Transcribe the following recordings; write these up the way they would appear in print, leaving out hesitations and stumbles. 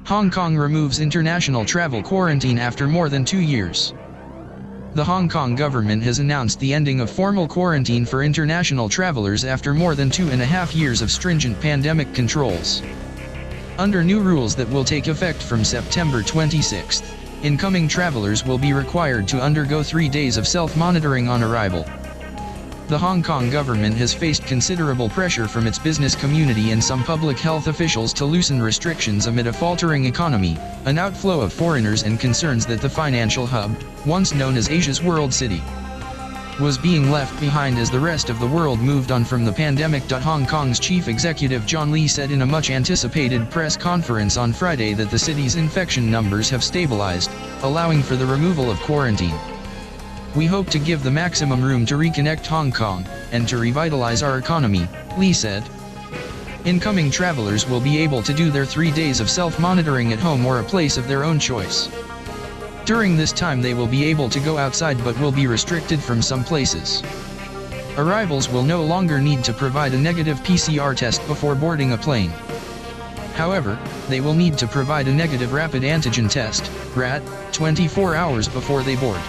Hong Kong removes international travel quarantine after more than 2 years. The Hong Kong government has announced the ending of formal quarantine for international travelers after more than 2.5 years of stringent pandemic controls. Under new rules that will take effect from September 26, incoming travelers will be required to undergo 3 days of self-monitoring on arrival. The Hong Kong government has faced considerable pressure from its business community and some public health officials to loosen restrictions amid a faltering economy, an outflow of foreigners, and concerns that the financial hub, once known as Asia's World City, was being left behind as the rest of the world moved on from the pandemic. Hong Kong's chief executive John Lee said in a much-anticipated press conference on Friday that the city's infection numbers have stabilized, allowing for the removal of quarantine. "We hope to give the maximum room to reconnect Hong Kong, and to revitalize our economy," Lee said. Incoming travelers will be able to do their 3 days of self-monitoring at home or a place of their own choice. During this time they will be able to go outside but will be restricted from some places. Arrivals will no longer need to provide a negative PCR test before boarding a plane. However, they will need to provide a negative rapid antigen test, RAT, 24 hours before they board.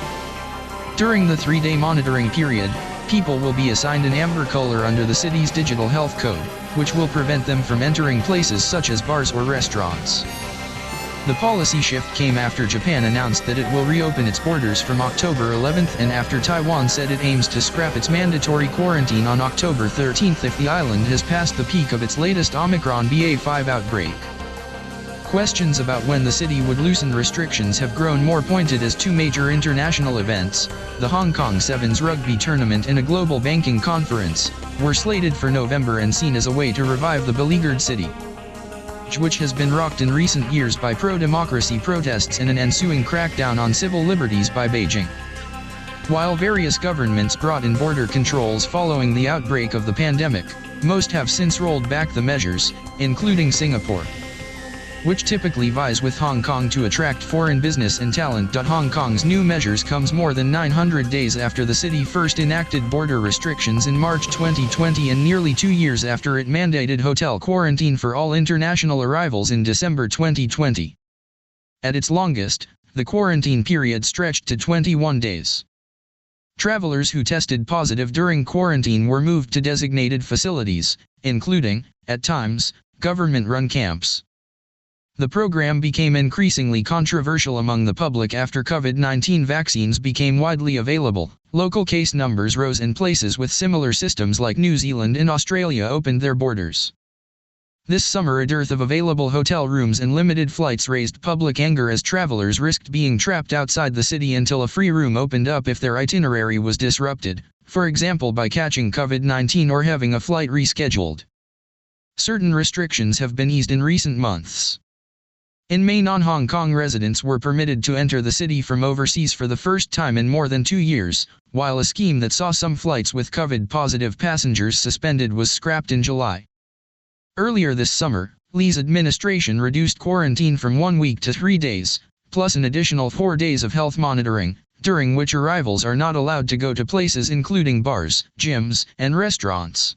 During the 3-day monitoring period, people will be assigned an amber color under the city's digital health code, which will prevent them from entering places such as bars or restaurants. The policy shift came after Japan announced that it will reopen its borders from October 11 and after Taiwan said it aims to scrap its mandatory quarantine on October 13 if the island has passed the peak of its latest Omicron BA.5 outbreak. Questions about when the city would loosen restrictions have grown more pointed as 2 major international events, the Hong Kong Sevens rugby tournament and a global banking conference, were slated for November and seen as a way to revive the beleaguered city, which has been rocked in recent years by pro-democracy protests and an ensuing crackdown on civil liberties by Beijing. While various governments brought in border controls following the outbreak of the pandemic, most have since rolled back the measures, including Singapore, which typically vies with Hong Kong to attract foreign business and talent. Hong Kong's new measures comes more than 900 days after the city first enacted border restrictions in March 2020 and nearly 2 years after it mandated hotel quarantine for all international arrivals in December 2020. At its longest, the quarantine period stretched to 21 days. Travelers who tested positive during quarantine were moved to designated facilities, including, at times, government-run camps. The program became increasingly controversial among the public after COVID-19 vaccines became widely available. Local case numbers rose and places with similar systems like New Zealand and Australia opened their borders. This summer a dearth of available hotel rooms and limited flights raised public anger as travelers risked being trapped outside the city until a free room opened up if their itinerary was disrupted, for example by catching COVID-19 or having a flight rescheduled. Certain restrictions have been eased in recent months. In May, non-Hong Kong residents were permitted to enter the city from overseas for the first time in more than 2 years, while a scheme that saw some flights with COVID-positive passengers suspended was scrapped in July. Earlier this summer, Lee's administration reduced quarantine from 1 week to 3 days, plus an additional 4 days of health monitoring, during which arrivals are not allowed to go to places including bars, gyms, and restaurants.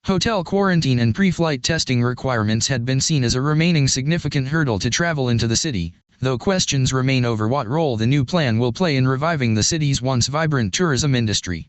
Hotel quarantine and pre-flight testing requirements had been seen as a remaining significant hurdle to travel into the city, though questions remain over what role the new plan will play in reviving the city's once vibrant tourism industry.